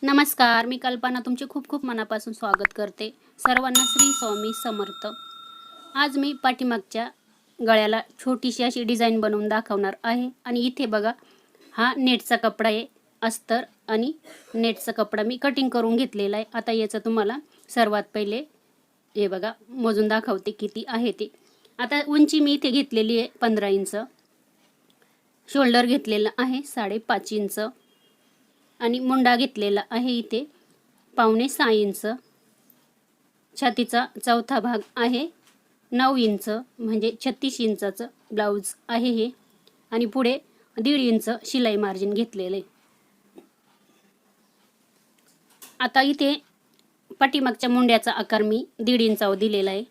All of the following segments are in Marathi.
नमस्कार, मी कल्पना तुमचे खूप खूप मनापासून स्वागत करते. सर्वांना श्री स्वामी समर्थ. आज मी पाठीमागच्या गळ्याला छोटीशी अशी डिझाईन बनवून दाखवणार आहे. आणि इथे बघा, हा नेटचा कपडा आहे, अस्तर आणि नेटचा कपडा मी कटिंग करून घेतलेला आहे. आता याचं तुम्हाला सर्वात पहिले हे बघा मोजून दाखवते किती आहे ते. आता उंची मी इथे घेतलेली आहे 15 इंच, शोल्डर घेतलेला आहे 5.5 इंच आणि मुंडा घेतलेला आहे इथे 5.25 इंच. छातीचा चौथा भाग आहे 9 इंच, म्हणजे 36 इंचाचं ब्लाऊज आहे हे. आणि पुढे 1.5 इंच शिलाई मार्जिन घेतलेलं आहे. आता इथे पाठीमागच्या मुंड्याचा आकार मी 1.5 इंचावर दिलेला आहे.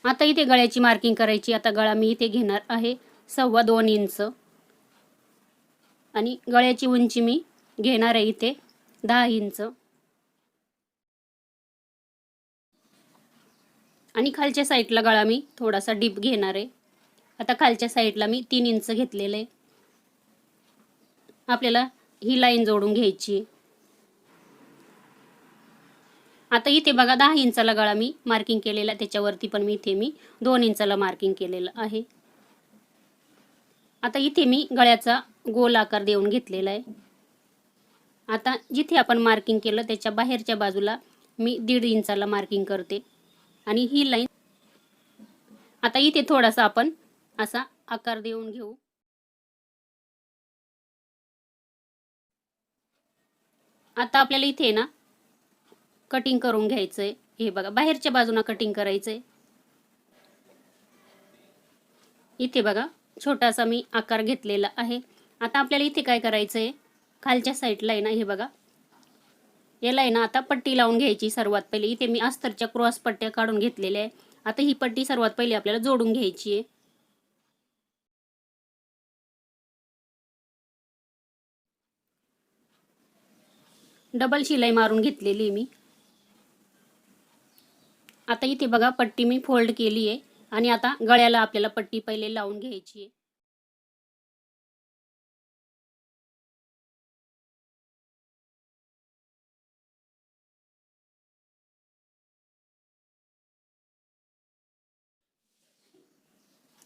आता इथे गळ्याची मार्किंग करायची. आता गळा मी इथे घेणार आहे 2.25 इंच आणि गळ्याची उंची मी घेणार आहे इथे 10 इंच. आणि खालच्या साईडला गळा मी थोडासा डीप घेणार आहे. आता खालच्या साईडला मी 3 इंच घेतलेलं आहे. आपल्याला ही लाईन जोडून घ्यायची. आता इथे बघा 10 इंचाला गळा मी मार्किंग केलेला, त्याच्यावरती पण मी 2 इंचाला मार्किंग केलेलं आहे. आता इथे मी गळ्याचा गोल आकार देऊन घेतलेला आहे. आता जिथे आपण मार्किंग केलं त्याच्या बाहेरच्या बाजूला मी 1.5 इंचाला मार्किंग करते आणि ही लाईन आता इथे थोडासा आपण असा आकार देऊन घेऊ. आता आपल्याला इथे ना कटिंग करून घ्यायचंय. हे बघा बाहेरच्या बाजूला कटिंग करायचंय. इथे बघा छोटासा मी आकार घेतलेला आहे. आता आपल्याला इथे काय करायचंय, खालच्या साईडला आहे ना, हे बघा याला आहे ना आता पट्टी लावून घ्यायची. सर्वात पहिले इथे मी अस्तरच्या क्रॉस पट्ट्या काढून घेतलेल्या आहे. आता ही पट्टी सर्वात पहिले आपल्याला जोडून घ्यायची आहे. डबल शिलाई मारून घेतलेली आहे मी. आता इथे बघा पट्टी मी फोल्ड केली आहे आणि आता गळ्याला आपल्याला पट्टी पहिले लावून घ्यायची आहे.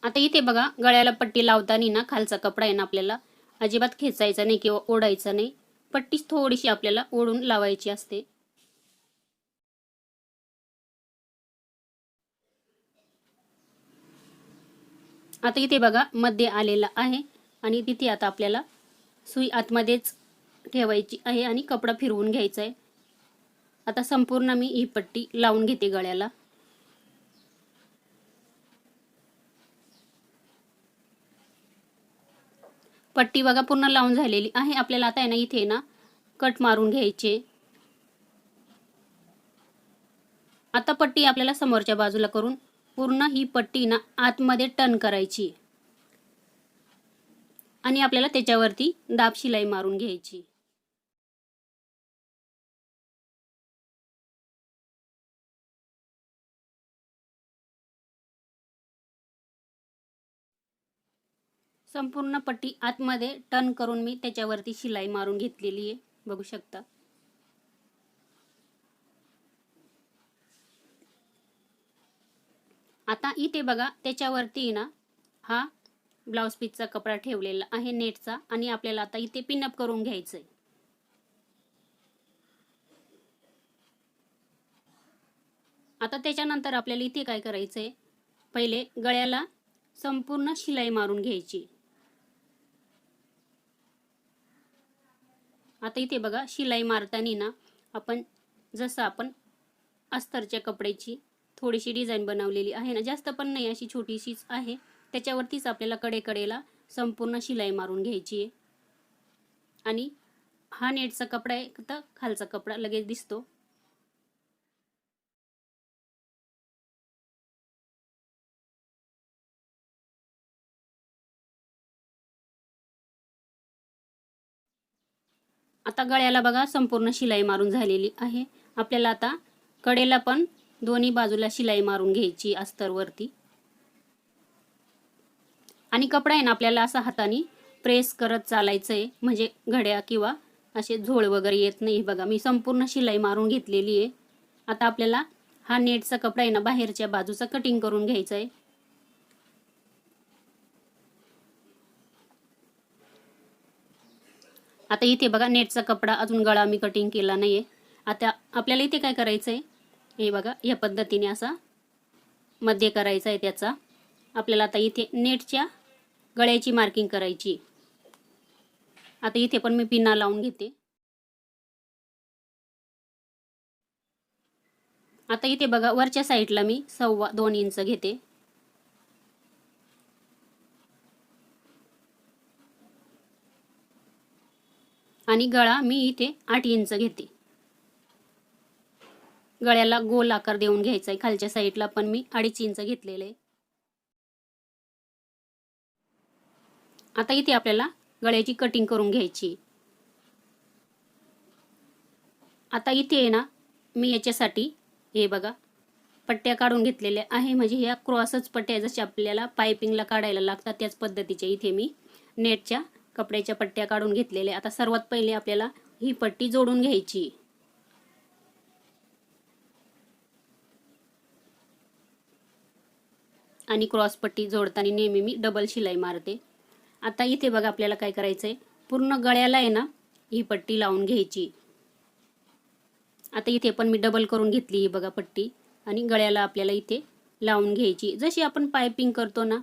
आता इथे बघा गळ्याला पट्टी लावताना ना खालचा कपडा आहे ना आपल्याला अजिबात खेचायचा नाही किंवा ओढायचा नाही. पट्टी थोडीशी आपल्याला ओढून लावायची असते. आता इथे बघा मध्ये आलेला आहे आणि तिथे आता आपल्याला सुई आतमध्येच ठेवायची आहे आणि कपडा फिरवून घ्यायचा आहे. आता संपूर्ण मी ही पट्टी लावून घेते गळ्याला. पट्टी बघा पूर्ण लावून झालेली आहे. आपल्याला आता आहे ना इथे ना कट मारून घ्यायचे. आता पट्टी आपल्याला समोरच्या बाजूला करून पूर्ण ही पट्टी ना आतमध्ये टर्न करायची आणि आपल्याला त्याच्यावरती दाब शिलाई मारून घ्यायची. संपूर्ण पट्टी आतमध्ये टर्न करून मी त्याच्यावरती शिलाई मारून घेतलेली आहे, बघू शकता. आता इथे बघा त्याच्यावरती ना हा ब्लाउज पीसचा कपडा ठेवलेला आहे नेटचा आणि आपल्याला आता इथे पिनअप करून घ्यायचंय. आता त्याच्यानंतर आपल्याला इथे काय करायचंय, पहिले गळ्याला संपूर्ण शिलाई मारून घ्यायची. आता इथे बघा शिलाई मारताना ना आपण जसं आपण अस्तरच्या कपड्याची थोडीशी डिझाईन बनवलेली आहे ना, जास्त पण नाही, अशी छोटीशीच आहे, त्याच्यावरतीच आपल्याला कडेकडेला संपूर्ण शिलाई मारून घ्यायची आहे. आणि हा नेटचा कपडा आहे तर खालचा कपडा लगेच दिसतो. आता गळ्याला बघा संपूर्ण शिलाई मारून झालेली आहे. आपल्याला आता कडेला पण दोन्ही बाजूला शिलाई मारून घ्यायची अस्तरवरती. आणि कपडा आहे ना आपल्याला असा हाताने प्रेस करत चालायचं आहे, म्हणजे घड्या किंवा असे झोळ वगैरे येत नाही. बघा मी संपूर्ण शिलाई मारून घेतलेली आहे. आता आपल्याला हा नेटचा कपडा आहे ना बाहेरच्या बाजूचा कटिंग करून घ्यायचा आहे. आता इथे बघा नेटचा कपडा अजून गळा मी कटिंग केला नाहीये. आता आपल्याला इथे काय करायचं आहे, हे बघा या पद्धतीने असा मध्ये करायचा आहे त्याचा. आपल्याला आता इथे नेटच्या गळ्याची मार्किंग करायची. आता इथे पण मी पिना लावून घेते. आता इथे बघा वरच्या साईडला मी 2.25 इंच घेते. आणि गळा मी इथे 8 इंच घेते. गळ्याला गोल आकार देऊन घ्यायचा आहे. खालच्या साईडला पण मी 2.5 इंच घेतलेले आहे. आता इथे आपल्याला गळ्याची कटिंग करून घ्यायची. आता इथे आहे ना मी याच्यासाठी हे बघा पट्ट्या काढून घेतलेल्या आहे. म्हणजे ह्या क्रॉसच पट्ट्या जशी आपल्याला पायपिंगला काढायला लागतात त्याच पद्धतीच्या इथे मी नेटच्या कपड्याच्या पट्ट्या काढून घेतलेल्या. आता सर्वात पहिले आपल्याला ही पट्टी जोडून घ्यायची. आणि क्रॉस पट्टी जोडताना नेहमी मी डबल शिलाई मारते. आता इथे बघा आपल्याला काय करायचं आहे, पूर्ण गळ्याला आहे ना ही पट्टी लावून घ्यायची. आता इथे पण मी डबल करून घेतली ही बघा पट्टी आणि गळ्याला आपल्याला इथे लावून घ्यायची. जशी आपण पायपिंग करतो ना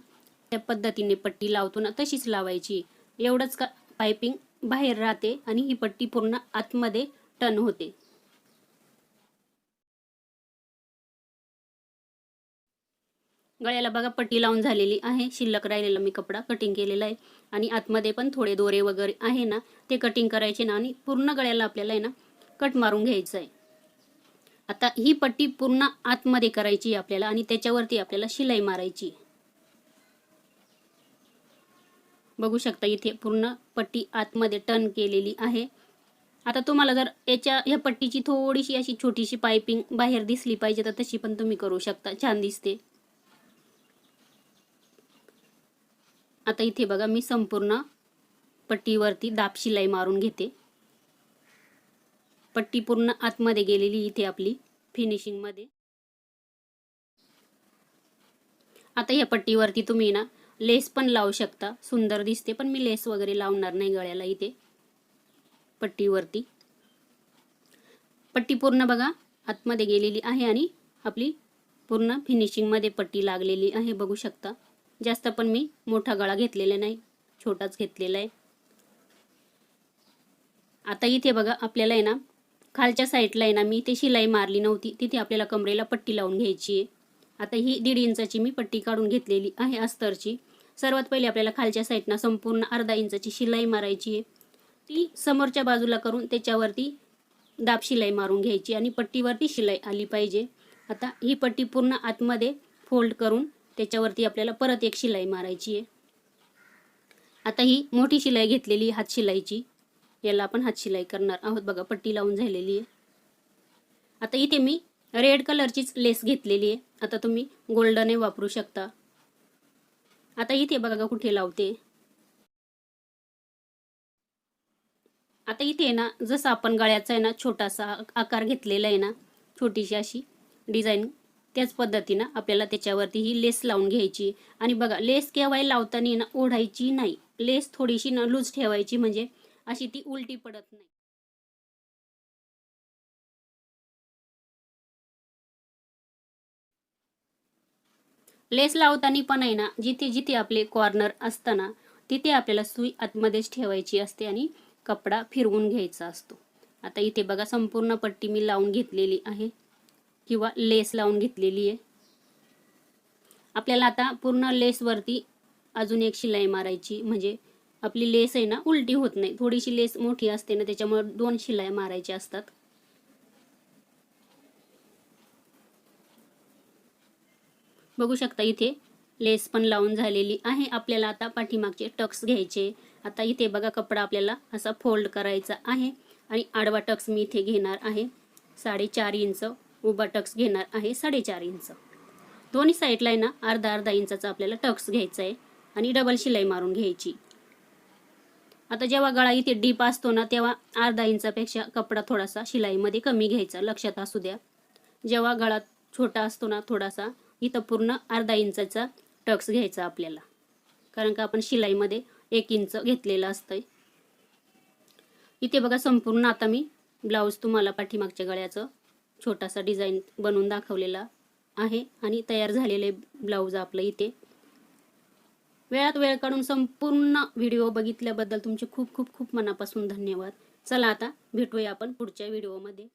त्या पद्धतीने पट्टी लावतो ना तशीच लावायची. एवढंच का पायपिंग बाहेर राहते आणि ही पट्टी पूर्ण आतमध्ये टर्न होते. गळ्याला बघा पट्टी लावून झालेली आहे. शिल्लक राहिलेला मी कपडा कटिंग केलेला आहे आणि आतमध्ये पण थोडे दोरे वगैरे आहे ना ते कटिंग करायचे ना आणि पूर्ण गळ्याला आपल्याला आहे ना कट मारून घ्यायचं आहे. आता ही पट्टी पूर्ण आतमध्ये करायची आपल्याला आणि त्याच्यावरती आपल्याला शिलाई मारायची. बघू शकता इथे पूर्ण पट्टी आतमध्ये टर्न केलेली आहे. आता तुम्हाला जर या पट्टीची थोडीशी अशी छोटीशी पायपिंग बाहेर दिसली पाहिजे तर तशी पण तुम्ही करू शकता, छान दिसते. आता इथे बघा मी संपूर्ण पट्टीवरती दाब शिलाई मारून घेते. पट्टी पूर्ण आतमध्ये गेलेली इथे आपली फिनिशिंग मध्ये. आता या पट्टीवरती तुम्ही ना लेस पण लावू शकता, सुंदर दिसते. पण मी लेस वगैरे लावणार नाही गळ्याला इथे पट्टीवरती. पट्टी पूर्ण बघा आतमध्ये गेलेली आहे आणि आपली पूर्ण फिनिशिंग मध्ये पट्टी लागलेली आहे, बघू शकता. जास्त पण मी मोठा गळा घेतलेला नाही, छोटाच घेतलेला आहे. आता इथे बघा आपल्याला आहे ना खालच्या साईडला आहे ना मी इथे शिलाई मारली नव्हती, तिथे आपल्याला कमरेला पट्टी लावून घ्यायची आहे. आता ही 1.5 इंचाची मी पट्टी काढून घेतलेली आहे अस्तरची. सर्वात पहिले आपल्याला खालच्या साईडना संपूर्ण अर्धा इंचाची शिलाई मारायची आहे. ती समोरच्या बाजूला करून त्याच्यावरती दाब शिलाई मारून घ्यायची आणि पट्टीवरती शिलाई आली पाहिजे. आता ही पट्टी पूर्ण आतमध्ये फोल्ड करून त्याच्यावरती आपल्याला परत एक शिलाई मारायची आहे. आता ही मोठी शिलाई घेतलेली हात शिलाईची, याला आपण हात शिलाई करणार आहोत. बघा पट्टी लावून झालेली आहे. आता इथे मी रेड कलरचीच लेस घेतलेली आहे. आता तुम्ही गोल्डन वापरू शकता. आता इथे बघा कुठे लावते. आता इथे ना जसं आपण गळ्याचा आहे ना छोटासा आकार घेतलेला आहे ना, छोटीशी अशी डिझाईन, त्याच पद्धतीनं आपल्याला त्याच्यावरती ही लेस लावून घ्यायची. आणि बघा लेस केव्हाही लावताना ना ओढायची नाही, लेस थोडीशी ना लूज ठेवायची, म्हणजे अशी ती उलटी पडत नाही. लेस लावताना पण आहे ना जिथे जिथे आपले कॉर्नर असताना तिथे आपल्याला सुई आतमध्येच ठेवायची असते आणि कपडा फिरवून घ्यायचा असतो. आता इथे बघा संपूर्ण पट्टी मी लावून घेतलेली आहे किंवा लेस लावून घेतलेली आहे. आपल्याला आता पूर्ण लेसवरती अजून एक शिलाई मारायची, म्हणजे आपली लेस आहे ना उलटी होत नाही. थोडीशी लेस मोठी असते ना त्याच्यामुळे 2 शिलाई मारायच्या असतात. बघू शकता इथे लेस पण लावून झालेली आहे. आपल्याला आता पाठीमागचे टक्स घ्यायचे. आता इथे बघा कपडा आपल्याला असा फोल्ड करायचा आहे आणि आडवा टक्स मी इथे घेणार आहे 4.5 इंच, उभा टक्स घेणार आहे 4.5 इंच. दोन्ही साईडला आहे ना अर्धा इंचाचा आपल्याला टक्स घ्यायचा आहे आणि डबल शिलाई मारून घ्यायची. आता जेव्हा गळा इथे डीप असतो ना, तेव्हा अर्धा इंचापेक्षा कपडा थोडासा शिलाईमध्ये कमी घ्यायचा, लक्षात असू द्या. जेव्हा गळा छोटा असतो ना थोडासा, इथं पूर्ण अर्धा इंचाचा टक्स घ्यायचा आपल्याला, कारण का आपण शिलाईमध्ये 1 इंच घेतलेलं असतंय. इथे बघा संपूर्ण आता मी ब्लाऊज तुम्हाला पाठीमागच्या गळ्याचं छोटासा डिझाईन बनवून दाखवलेला आहे आणि तयार झालेले ब्लाऊज आपलं इथे. वेळात वेळ काढून संपूर्ण व्हिडिओ बघितल्याबद्दल तुमचे खूप खूप खूप मनापासून धन्यवाद. चला आता भेटूया आपण पुढच्या व्हिडिओमध्ये.